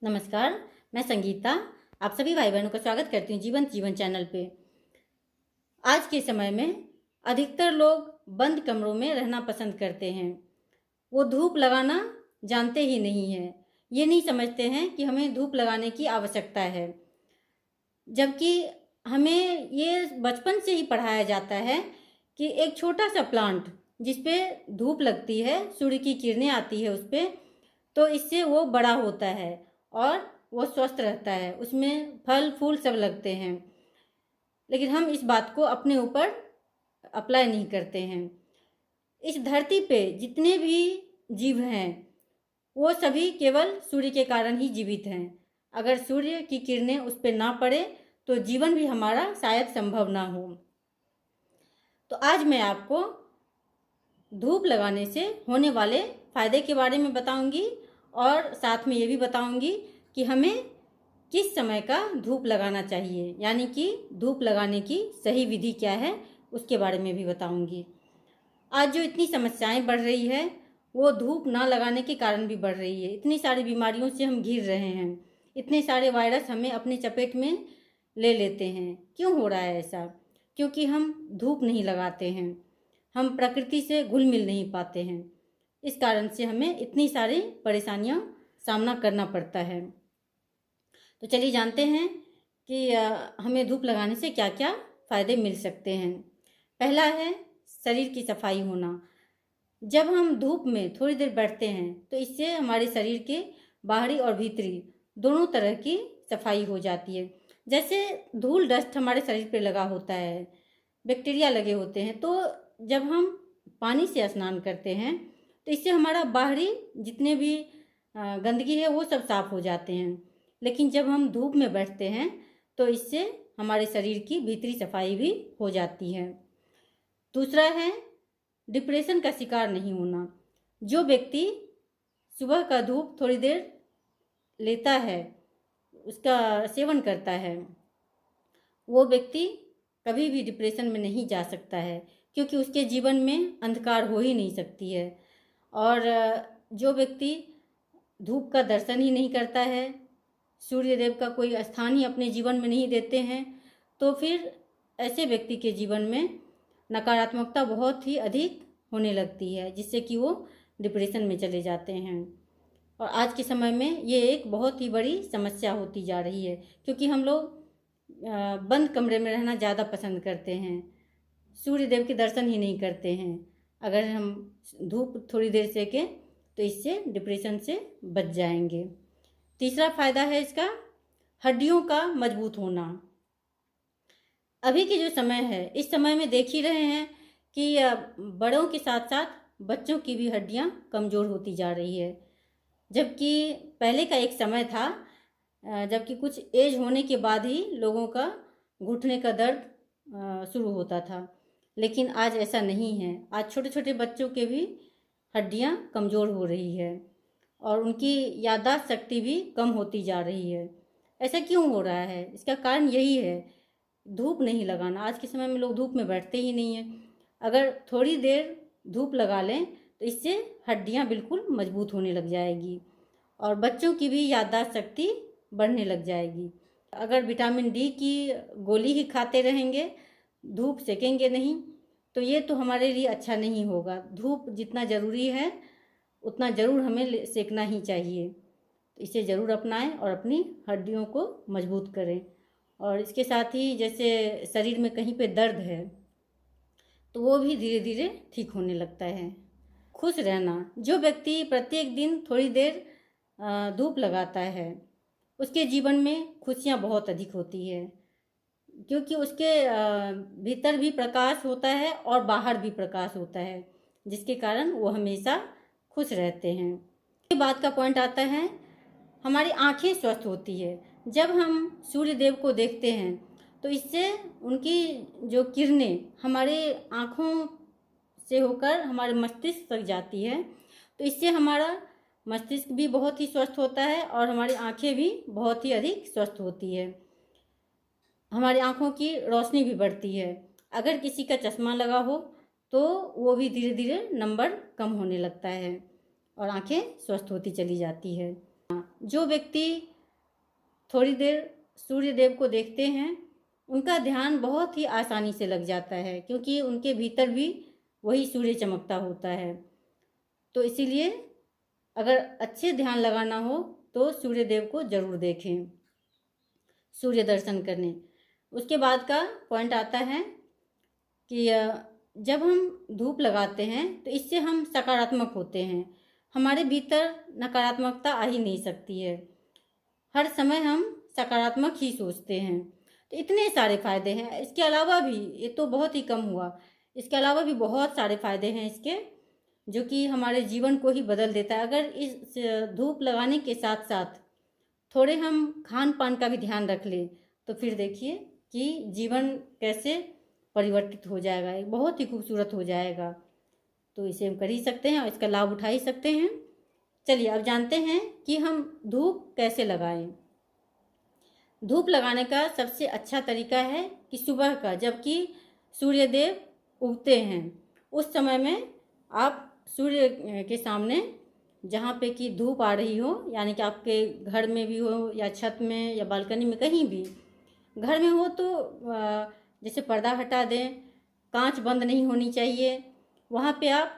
नमस्कार, मैं संगीता आप सभी भाई बहनों का स्वागत करती हूँ जीवंत जीवन चैनल पे। आज के समय में अधिकतर लोग बंद कमरों में रहना पसंद करते हैं। वो धूप लगाना जानते ही नहीं हैं। ये नहीं समझते हैं कि हमें धूप लगाने की आवश्यकता है, जबकि हमें ये बचपन से ही पढ़ाया जाता है कि एक छोटा सा प्लांट जिस पे धूप लगती है, सूर्य की किरणें आती है उस पर, तो इससे वो बड़ा होता है और वो स्वस्थ रहता है, उसमें फल फूल सब लगते हैं। लेकिन हम इस बात को अपने ऊपर अप्लाई नहीं करते हैं। इस धरती पे जितने भी जीव हैं वो सभी केवल सूर्य के कारण ही जीवित हैं। अगर सूर्य की किरणें उस पर ना पड़े तो जीवन भी हमारा शायद संभव ना हो। तो आज मैं आपको धूप लगाने से होने वाले फ़ायदे के बारे में बताऊंगी और साथ में ये भी बताऊंगी कि हमें किस समय का धूप लगाना चाहिए, यानी कि धूप लगाने की सही विधि क्या है उसके बारे में भी बताऊंगी। आज जो इतनी समस्याएं बढ़ रही है वो धूप ना लगाने के कारण भी बढ़ रही है। इतनी सारी बीमारियों से हम घिर रहे हैं, इतने सारे वायरस हमें अपने चपेट में ले लेते हैं। क्यों हो रहा है ऐसा? क्योंकि हम धूप नहीं लगाते हैं, हम प्रकृति से घुल मिल नहीं पाते हैं। इस कारण से हमें इतनी सारी परेशानियां सामना करना पड़ता है। तो चलिए जानते हैं कि हमें धूप लगाने से क्या क्या फ़ायदे मिल सकते हैं। पहला है शरीर की सफाई होना। जब हम धूप में थोड़ी देर बैठते हैं तो इससे हमारे शरीर के बाहरी और भीतरी दोनों तरह की सफाई हो जाती है। जैसे धूल डस्ट हमारे शरीर पे लगा होता है, बैक्टीरिया लगे होते हैं, तो जब हम पानी से स्नान करते हैं तो इससे हमारा बाहरी जितने भी गंदगी है वो सब साफ हो जाते हैं। लेकिन जब हम धूप में बैठते हैं तो इससे हमारे शरीर की भीतरी सफाई भी हो जाती है। दूसरा है डिप्रेशन का शिकार नहीं होना। जो व्यक्ति सुबह का धूप थोड़ी देर लेता है, उसका सेवन करता है, वो व्यक्ति कभी भी डिप्रेशन में नहीं जा सकता है, क्योंकि उसके जीवन में अंधकार हो ही नहीं सकती है। और जो व्यक्ति धूप का दर्शन ही नहीं करता है, सूर्य देव का कोई स्थान ही अपने जीवन में नहीं देते हैं, तो फिर ऐसे व्यक्ति के जीवन में नकारात्मकता बहुत ही अधिक होने लगती है, जिससे कि वो डिप्रेशन में चले जाते हैं। और आज के समय में ये एक बहुत ही बड़ी समस्या होती जा रही है, क्योंकि हम लोग बंद कमरे में रहना ज़्यादा पसंद करते हैं, सूर्य देव के दर्शन ही नहीं करते हैं। अगर हम धूप थोड़ी देर सेकें तो इससे डिप्रेशन से बच जाएंगे। तीसरा फ़ायदा है इसका हड्डियों का मजबूत होना। अभी के जो समय है, इस समय में देख ही रहे हैं कि बड़ों के साथ साथ बच्चों की भी हड्डियां कमज़ोर होती जा रही है। जबकि पहले का एक समय था जबकि कुछ एज होने के बाद ही लोगों का घुटने का दर्द शुरू होता था, लेकिन आज ऐसा नहीं है। आज छोटे छोटे बच्चों के भी हड्डियां कमज़ोर हो रही है और उनकी याददाश्त शक्ति भी कम होती जा रही है। ऐसा क्यों हो रहा है? इसका कारण यही है, धूप नहीं लगाना। आज के समय में लोग धूप में बैठते ही नहीं हैं। अगर थोड़ी देर धूप लगा लें तो इससे हड्डियां बिल्कुल मजबूत होने लग जाएगी और बच्चों की भी याददाश्त शक्ति बढ़ने लग जाएगी। अगर विटामिन डी की गोली ही खाते रहेंगे, धूप सेकेंगे नहीं, तो ये तो हमारे लिए अच्छा नहीं होगा। धूप जितना ज़रूरी है उतना ज़रूर हमें सेकना ही चाहिए। तो इसे ज़रूर अपनाएं और अपनी हड्डियों को मजबूत करें। और इसके साथ ही जैसे शरीर में कहीं पे दर्द है तो वो भी धीरे धीरे ठीक होने लगता है। खुश रहना। जो व्यक्ति प्रत्येक दिन थोड़ी देर धूप लगाता है उसके जीवन में खुशियाँ बहुत अधिक होती है, क्योंकि उसके भीतर भी प्रकाश होता है और बाहर भी प्रकाश होता है, जिसके कारण वो हमेशा खुश रहते हैं। ये बात का पॉइंट आता है, हमारी आंखें स्वस्थ होती है। जब हम सूर्य देव को देखते हैं तो इससे उनकी जो किरणें हमारे आँखों से होकर हमारे मस्तिष्क तक जाती है, तो इससे हमारा मस्तिष्क भी बहुत ही स्वस्थ होता है और हमारी आंखें भी बहुत ही अधिक स्वस्थ होती है। हमारी आँखों की रोशनी भी बढ़ती है। अगर किसी का चश्मा लगा हो तो वो भी धीरे धीरे नंबर कम होने लगता है और आंखें स्वस्थ होती चली जाती है। जो व्यक्ति थोड़ी देर सूर्य देव को देखते हैं, उनका ध्यान बहुत ही आसानी से लग जाता है, क्योंकि उनके भीतर भी वही सूर्य चमकता होता है। तो इसीलिए अगर अच्छे ध्यान लगाना हो तो सूर्य देव को ज़रूर देखें, सूर्य दर्शन करने। उसके बाद का पॉइंट आता है कि जब हम धूप लगाते हैं तो इससे हम सकारात्मक होते हैं, हमारे भीतर नकारात्मकता आ ही नहीं सकती है। हर समय हम सकारात्मक ही सोचते हैं। तो इतने सारे फ़ायदे हैं। इसके अलावा भी, ये तो बहुत ही कम हुआ, इसके अलावा भी बहुत सारे फ़ायदे हैं इसके, जो कि हमारे जीवन को ही बदल देता है। अगर इस धूप लगाने के साथ साथ थोड़े हम खान पान का भी ध्यान रख लें तो फिर देखिए कि जीवन कैसे परिवर्तित हो जाएगा, बहुत ही खूबसूरत हो जाएगा। तो इसे हम कर ही सकते हैं और इसका लाभ उठा ही सकते हैं। चलिए अब जानते हैं कि हम धूप कैसे लगाएं। धूप लगाने का सबसे अच्छा तरीका है कि सुबह का, जबकि सूर्यदेव उगते हैं उस समय में आप सूर्य के सामने जहाँ पे कि धूप आ रही हो, यानी कि आपके घर में भी हो या छत में या बालकनी में, कहीं भी घर में हो तो जैसे पर्दा हटा दें, कांच बंद नहीं होनी चाहिए, वहाँ पे आप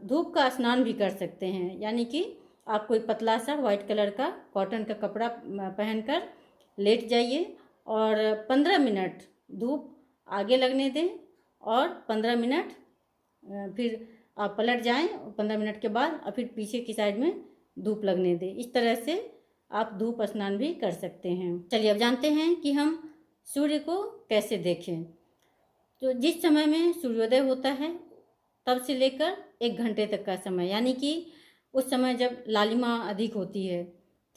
धूप का स्नान भी कर सकते हैं। यानी कि आप कोई पतला सा वाइट कलर का कॉटन का कपड़ा पहनकर लेट जाइए और 15 मिनट धूप आगे लगने दें और 15 मिनट फिर आप पलट जाएं, 15 मिनट के बाद और फिर पीछे की साइड में धूप लगने दें। इस तरह से आप धूप स्नान भी कर सकते हैं। चलिए अब जानते हैं कि हम सूर्य को कैसे देखें। तो जिस समय में सूर्योदय होता है तब से लेकर 1 घंटे तक का समय, यानी कि उस समय जब लालिमा अधिक होती है,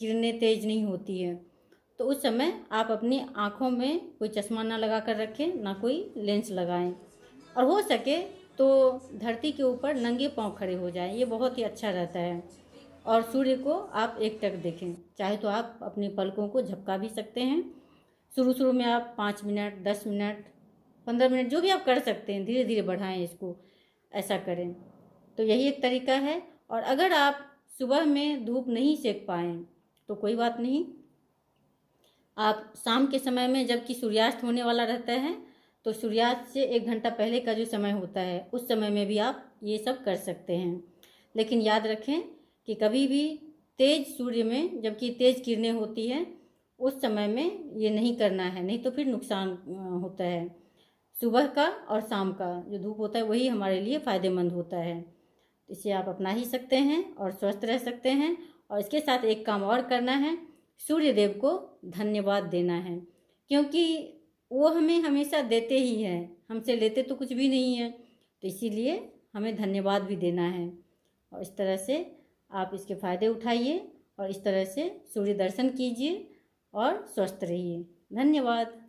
किरणें तेज नहीं होती है, तो उस समय आप अपनी आँखों में कोई चश्मा ना लगा कर रखें, ना कोई लेंस लगाएं, और हो सके तो धरती के ऊपर नंगे पांव खड़े हो जाएं। ये बहुत ही अच्छा रहता है। और सूर्य को आप एकटक देखें, चाहे तो आप अपनी पलकों को झपका भी सकते हैं। शुरू में आप 5 मिनट, 10 मिनट, 15 मिनट, जो भी आप कर सकते हैं, धीरे धीरे बढ़ाएं इसको, ऐसा करें। तो यही एक तरीका है। और अगर आप सुबह में धूप नहीं सेक पाएँ तो कोई बात नहीं, आप शाम के समय में जबकि सूर्यास्त होने वाला रहता है, तो सूर्यास्त से 1 घंटा पहले का जो समय होता है उस समय में भी आप ये सब कर सकते हैं। लेकिन याद रखें कि कभी भी तेज सूर्य में, जबकि तेज किरणें होती हैं, उस समय में ये नहीं करना है, नहीं तो फिर नुकसान होता है। सुबह का और शाम का जो धूप होता है वही हमारे लिए फ़ायदेमंद होता है। इसे आप अपना ही सकते हैं और स्वस्थ रह सकते हैं। और इसके साथ एक काम और करना है, सूर्य देव को धन्यवाद देना है, क्योंकि वो हमें हमेशा देते ही हैं, हमसे लेते तो कुछ भी नहीं है। तो इसीलिए हमें धन्यवाद भी देना है। और इस तरह से आप इसके फ़ायदे उठाइए और इस तरह से सूर्य दर्शन कीजिए और स्वस्थ रहिए। धन्यवाद।